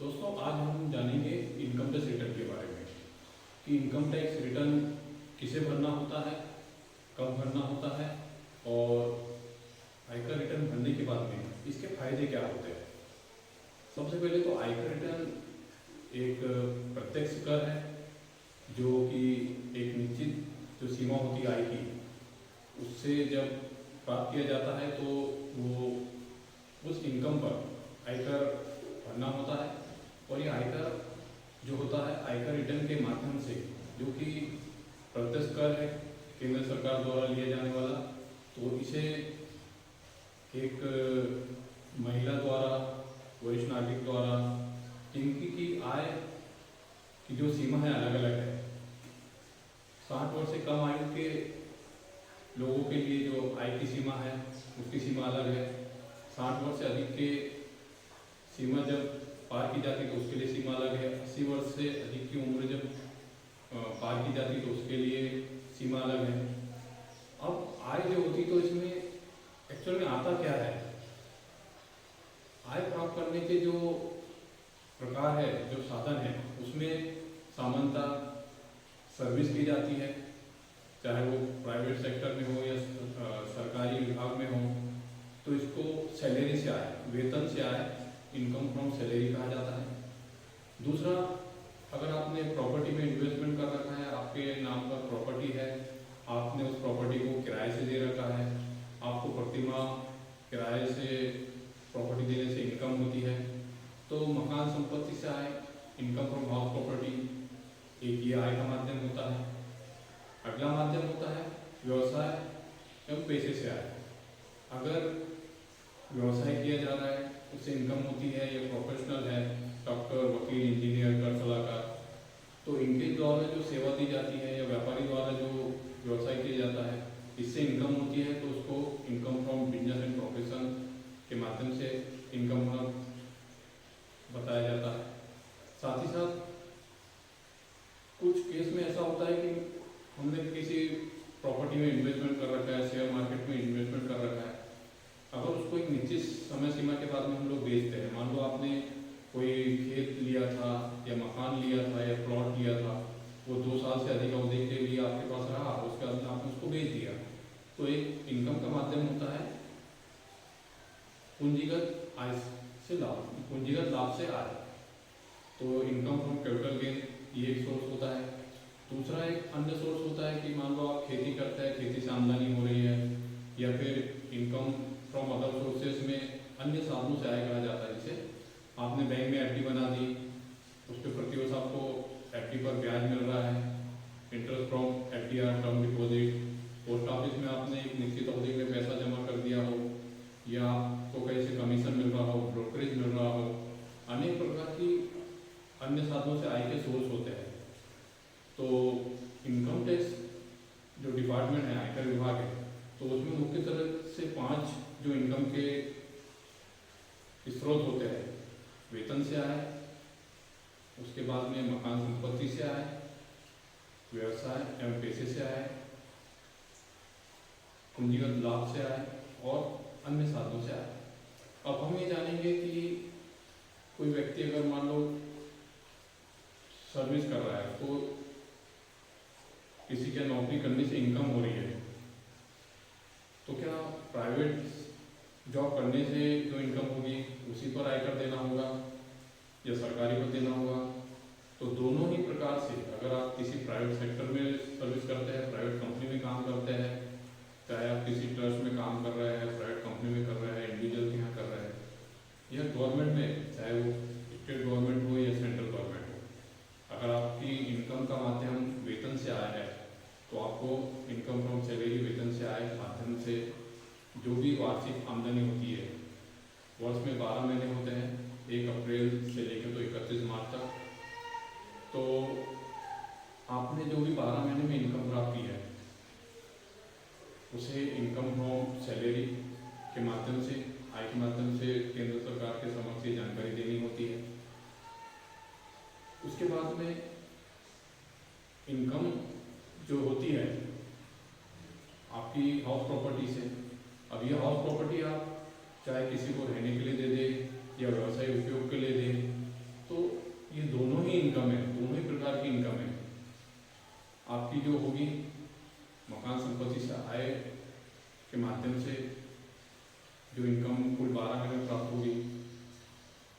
दोस्तों, आज हम जानेंगे इनकम टैक्स रिटर्न के बारे में कि इनकम टैक्स रिटर्न किसे भरना होता है, कब भरना होता है और आयकर रिटर्न भरने के बाद में इसके फायदे क्या होते हैं। सबसे पहले तो आयकर रिटर्न एक प्रत्यक्ष कर है जो कि एक निश्चित जो सीमा होती है आय की, उससे जब प्राप्त किया जाता है तो वो उस इनकम पर आयकर भरना होता है। और ये आयकर जो होता है आयकर रिटर्न के माध्यम से, जो कि प्रत्यक्ष कर है केंद्र सरकार द्वारा लिया जाने वाला, तो इसे एक महिला द्वारा, वरिष्ठ नागरिक द्वारा, जिनकी की आय की जो सीमा है अलग अलग है। 60 वर्ष से कम आयु के लोगों के लिए जो आय की सीमा है उसकी सीमा अलग है। 60 वर्ष से अधिक के सीमा जब पार की जाती तो उसके लिए सीमा अलग है। 80 वर्ष से अधिक की उम्र जब पार की जाती तो उसके लिए सीमा अलग है। अब आय जो होती तो इसमें एक्चुअल में आता क्या है, आय प्राप्त करने के जो प्रकार है, जो साधन है, उसमें सामान्यतः सर्विस की जाती है, चाहे वो प्राइवेट सेक्टर में हो या सरकारी विभाग में हो, तो इसको सैलरी से आय, वेतन से आय, इनकम फ्रॉम सैलरी कहा जाता है। दूसरा, अगर आपने प्रॉपर्टी में इन्वेस्टमेंट कर रखा है, आपके नाम पर प्रॉपर्टी है, आपने उस प्रॉपर्टी को किराए से दे रखा है, आपको प्रतिमाह किराए से प्रॉपर्टी देने से इनकम होती है, तो मकान संपत्ति से आय, इनकम फ्रॉम हाउस प्रॉपर्टी, एक ये आय का माध्यम होता है। अगला माध्यम होता है व्यवसाय एवं पेशे से आय। अगर व्यवसाय किया जा रहा है उससे इनकम होती है, ये प्रोफेशनल है, डॉक्टर, वकील, इंजीनियर, कर सलाहकार, तो इनके द्वारा जो सेवा दी जाती है या व्यापारी द्वारा जो व्यवसाय किया जाता है इससे इनकम होती है, तो उसको income from business and profession के माध्यम से इनकम होना बताया जाता है। साथ ही साथ कुछ केस में ऐसा होता है कि हमने किसी प्रॉपर्टी में इन्वेस्टमेंट कर रखा है, शेयर मार्केट में इन्वेस्टमेंट कर रखा है, अगर उसको एक निश्चित समय सीमा के बाद में हम लोग बेचते हैं, मान लो आपने कोई खेत लिया था या मकान लिया था या प्लॉट लिया था, वो 2 साल से अधिक अवधि के लिए आपके पास रहा, उसके बाद आपने उसको बेच दिया, तो एक इनकम का माध्यम होता है पूंजीगत आय से लाभ, पूंजीगत लाभ से आय, तो इनकम फ्रॉम कैपिटल गेन ये एक सोर्स होता है। दूसरा एक अन्य सोर्स होता है कि मान लो आप खेती करते हैं, खेती से आमदनी हो रही है, या फिर इनकम फ्रॉम अदर सोर्सेज में अन्य साधनों से आय कहा जाता है। जैसे आपने बैंक में एफडी बना दी, उसके प्रतिवर्ष आपको एफडी पर ब्याज मिल रहा है, interest from FDR, term deposit, post office में आपने एक निश्चित अवधि में पैसा जमा कर दिया हो, या आपको कहीं से कमीशन मिल रहा हो, ब्रोकरेज मिल रहा हो, अनेक प्रकार की अन्य साधनों से आय के सोर्स होते हैं। तो इनकम टैक्स जो डिपार्टमेंट है, आयकर विभाग है, तो उसमें मुख्य तरह से 5 जो इनकम के स्रोत होते हैं, वेतन से आय, उसके बाद में मकान संपत्ति से आय, व्यवसाय एवं पेशे से आय, पूंजीगत लाभ से आय और अन्य साधनों से आय। अब हम ये जानेंगे कि कोई व्यक्ति अगर मान लो सर्विस कर रहा है, तो किसी के नौकरी करने से इनकम हो रही है, तो क्या प्राइवेट जॉब करने से जो इनकम होगी उसी पर आयकर देना होगा या सरकारी पर देना होगा? तो दोनों ही प्रकार से, अगर आप किसी प्राइवेट सेक्टर में सर्विस करते हैं, प्राइवेट कंपनी में काम करते हैं, चाहे आप किसी ट्रस्ट में काम कर रहे हैं, प्राइवेट कंपनी में कर रहे हैं, इंडिविजुअल के यहाँ कर रहे हैं, या गवर्नमेंट में, चाहे वो स्टेट गवर्नमेंट हो या सेंट्रल गवर्नमेंट हो, अगर आपकी इनकम का माध्यम वेतन से आया है, तो आपको इनकम फ्रॉम सैलरी, वेतन से आय माध्यम से जो भी वार्षिक आमदनी होती है, वर्ष में 12 महीने होते हैं, 1 अप्रैल से लेकर तो 31 मार्च तक, तो आपने जो भी 12 महीने में इनकम प्राप्त की है उसे इनकम फ्रॉम सैलरी के माध्यम से, आय के माध्यम से केंद्र सरकार के समक्ष ये जानकारी देनी होती है। उसके बाद में इनकम जो होती है आपकी हाउस प्रॉपर्टी से, अब ये हाउस प्रॉपर्टी आप चाहे किसी को रहने के लिए दे दे या व्यवसाय उपयोग के लिए दे, तो इनकम है, दोनों ही प्रकार की इनकम है। आपकी जो होगी मकान संपत्ति से आय के माध्यम से जो इनकम कुल 12 महीने में प्राप्त होगी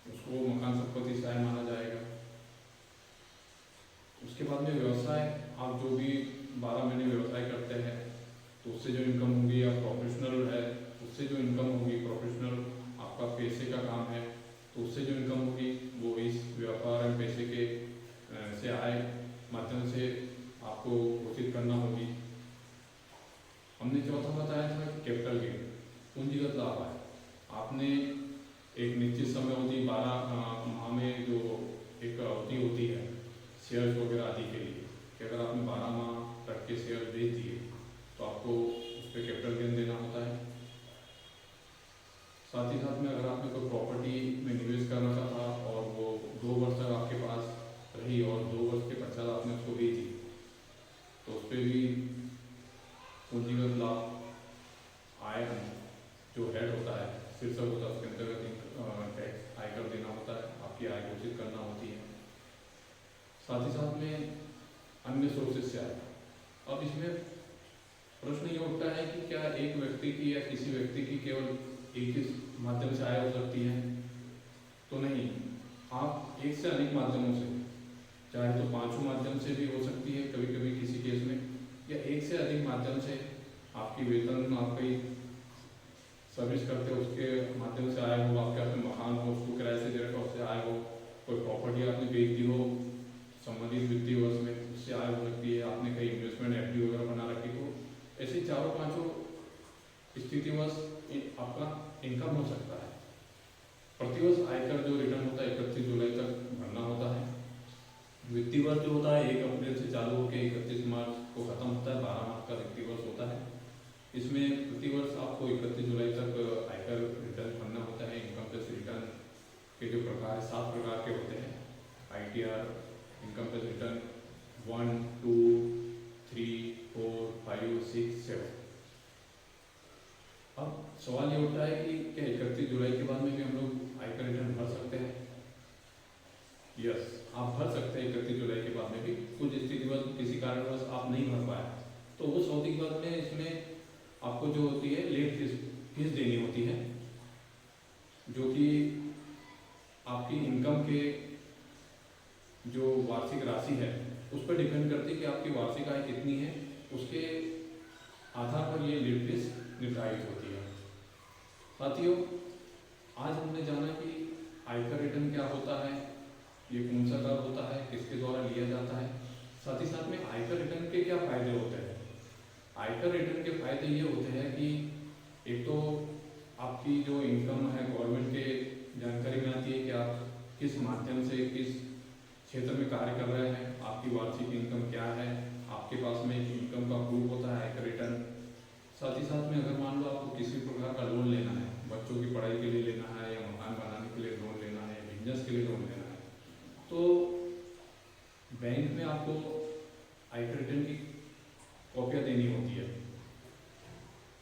उसको मकान संपत्ति से आय माना जाएगा। उसके बाद में व्यवसाय, आप जो भी 12 महीने व्यवसाय करते हैं तो उससे जो इनकम होगी, या प्रोफेशनल है उससे जो इनकम होगी, प्रोफेशनल आपका पैसे का काम है तो उससे जो इनकम होगी वो इस व्यापार एवं पैसे के से आय माध्यम से आपको घोषित करना होगी। हमने चौथा बताया था कैपिटल गेन, पूंजीगत लाभ आय। आपने एक निश्चित समय अवधि 12 माह में जो एक अवधि होती है शेयर्स वगैरह आदि के लिए, कि अगर आपने 12 माह तक के शेयर बेच दिए तो आपको उस पर कैपिटल गेन देना होता है। साथ ही साथ में अगर आपने कोई प्रॉपर्टी में निवेश करना था और वो 2 वर्ष तक आपके पास रही और 2 वर्ष के पश्चात आपने उसको बेची तो उस पर भी पूंजीगत लाभ आय जो हेड होता है, शीर्षक होता है, उसके अंतर्गत टैक्स आयकर देना होता है, आपकी आय घोषित करना होती है। साथ ही साथ में अन्य सोर्सेस से आय। अब इसमें प्रश्न ये उठता है कि क्या एक व्यक्ति की या किसी व्यक्ति की केवल एक ही माध्यम से आय हो सकती है? तो नहीं, आप एक से अनेक माध्यमों से, चाहे तो 5 माध्यम से भी हो सकती है कभी कभी किसी केस में, या एक से अधिक माध्यम से आपकी वेतन, आपकी सर्विस करते हो उसके माध्यम से आय हो, आपके अपने मकान हो उसको किराए से दे रखा उससे आय हो, कोई प्रॉपर्टी आपने बेच दी हो संबंधित वित्तीय वर्ष में उससे आय हो सकती है, आपने कहीं इन्वेस्टमेंट एफडी वगैरह बना रखी हो, ऐसे 4-5 स्थितिवश आपका इनकम हो सकता है। प्रतिवर्ष आयकर जो रिटर्न होता है 31 जुलाई तक भरना होता है। वित्तीय वर्ष जो होता है 1 अप्रैल से चालू होकर 31 मार्च को खत्म होता है, 12 माह का वित्तीय वर्ष होता है। इसमें प्रतिवर्ष आपको 31 जुलाई तक आयकर रिटर्न भरना होता है। इनकम टैक्स रिटर्न के जो प्रकार 7 प्रकार के होते हैं, ITR, इनकम टैक्स रिटर्न 1, 2, 3, 4, 5, 6, 7। अब सवाल ये उठता है कि क्या 31 जुलाई के बाद में भी हम लोग आयकर रिटर्न भर सकते हैं? यस, आप भर सकते हैं 31 जुलाई के बाद में भी। कुछ स्थितिवश किसी कारणवश आप नहीं भर पाए तो उस अवधि के बाद में इसमें आपको जो होती है लेट फीस देनी होती है, जो कि आपकी इनकम के जो वार्षिक राशि है उस पर डिपेंड करती है कि आपकी वार्षिक आय कितनी है, उसके आधार पर ये लेट फीस निर्धारित होती है। साथियों, आज हमने जाना कि आयकर रिटर्न क्या होता है, ये कौन सा कर होता है, किसके द्वारा लिया जाता है, साथ ही साथ में आयकर रिटर्न के क्या फायदे होते हैं। आयकर रिटर्न के फायदे ये होते हैं कि एक तो आपकी जो इनकम है गवर्नमेंट के जानकारी में आती है कि आप किस माध्यम से किस क्षेत्र में कार्य कर रहे हैं, आपकी वार्षिक इनकम क्या है, आपके पास में एक इनकम का प्रूफ होता है आयकर रिटर्न। साथ ही साथ में अगर मान लो आपको किसी प्रकार का लोन लेना है, बच्चों की पढ़ाई के लिए लेना है, या मकान बनाने के लिए लोन लेना है, बिजनेस के लिए लोन लेना है, तो बैंक में आपको आयकर रिटर्न की कॉपियाँ देनी होती है।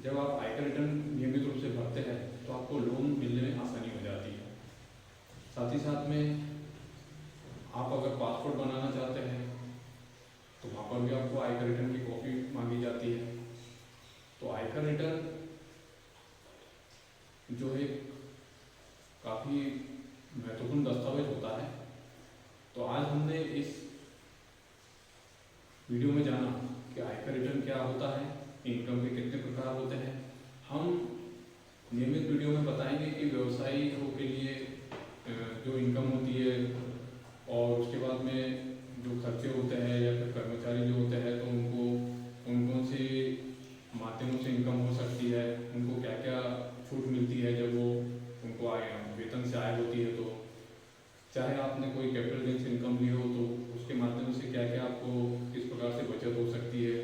जब आप आयकर रिटर्न नियमित रूप से भरते हैं तो आपको लोन मिलने में आसानी हो जाती है। साथ ही साथ में आप अगर पासपोर्ट बनाना चाहते हैं तो वहाँ पर भी आपको आयकर रिटर्न की कॉपी मांगी जाती है। तो आयकर रिटर्न जो है काफ़ी महत्वपूर्ण दस्तावेज होता है। तो आज हमने इस वीडियो में जाना कि आयकर रिटर्न क्या होता है, इनकम के कितने प्रकार होते हैं। हम नियमित वीडियो में बताएंगे कि व्यवसायियों के लिए जो इनकम होती है और उसके बाद में जो खर्चे होते हैं या फिर कर्मचारी जो होते हैं तो उनको कौन कौन से माध्यमों से इनकम हो सकती है, उनको क्या क्या छूट मिलती है जब वो उनको वेतन से आय होती है। तो चाहे आपने कोई कैपिटल गेन से इनकम ली हो तो उसके माध्यम से क्या क्या आपको किस प्रकार से बचत हो सकती है,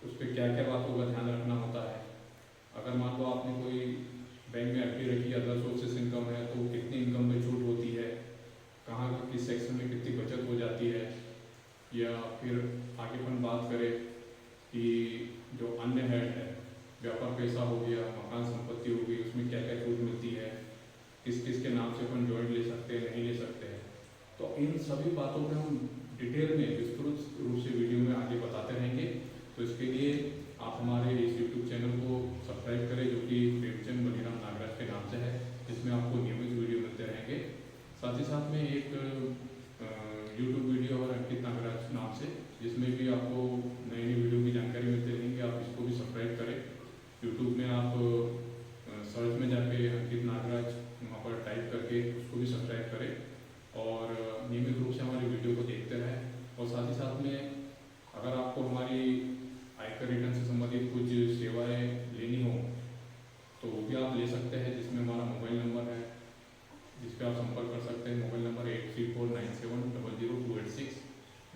उस पर क्या क्या बातों का ध्यान रखना होता है। अगर मान लो आपने कोई बैंक में एफडी रखी, अदर सोर्सेस इनकम है, तो कितनी इनकम में छूट होती है, कहाँ किस सेक्शन में कितनी बचत हो जाती है। या फिर आगे अपन बात करें कि जो अन्य हेड है, व्यापार पैसा हो गया, मकान संपत्ति हो गई, उसमें क्या क्या छूट मिलती है, किस किस के नाम से अपन जॉइंट ले सकते हैं, नहीं ले सकते हैं। तो इन सभी बातों पे हम डिटेल में विस्तृत रूप से वीडियो में आगे बताते रहेंगे। तो इसके लिए आप हमारे इस यूट्यूब चैनल को सब्सक्राइब करें, जो कि प्रेमचंद बलिराम नागराज के नाम से है, जिसमें आपको नियमित वीडियो मिलते रहेंगे। साथ ही साथ में एक यूट्यूब वीडियो और अंकित नागराज नाम से, जिसमें भी आपको नई नई वीडियो की जानकारी मिलती रहेंगी। आप इसको भी सब्सक्राइब करें। यूट्यूब में आप सर्च में जाके अंकित नागराज वहाँ पर टाइप करके उसको भी सब्सक्राइब करें और नियमित रूप से हमारी वीडियो को देखते रहें। और साथ ही साथ में अगर आपको हमारी आयकर रिटर्न से संबंधित कुछ सेवाएं लेनी हो तो वो भी आप ले सकते हैं, जिसमें हमारा मोबाइल नंबर है, जिस पे आप संपर्क कर सकते हैं। Mobile number 8349700286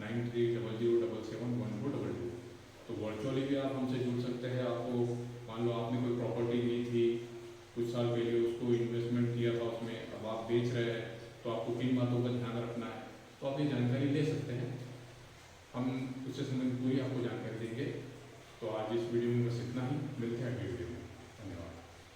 9300771222। तो वर्चुअली भी आप हमसे जुड़ सकते हैं। आपको मान लो आपने कोई प्रॉपर्टी ली थी कुछ साल पहले, उसको इन्वेस्टमेंट किया था उसमें, अब आप बेच रहे हैं, तो आपको किन बातों का ध्यान रखना है, तो आप ये जानकारी ले सकते हैं। हम उससे संबंधित पूरी आपको जानकारी देंगे। तो आज इस वीडियो में बस इतना ही, मिलते हैं अगली वीडियो में।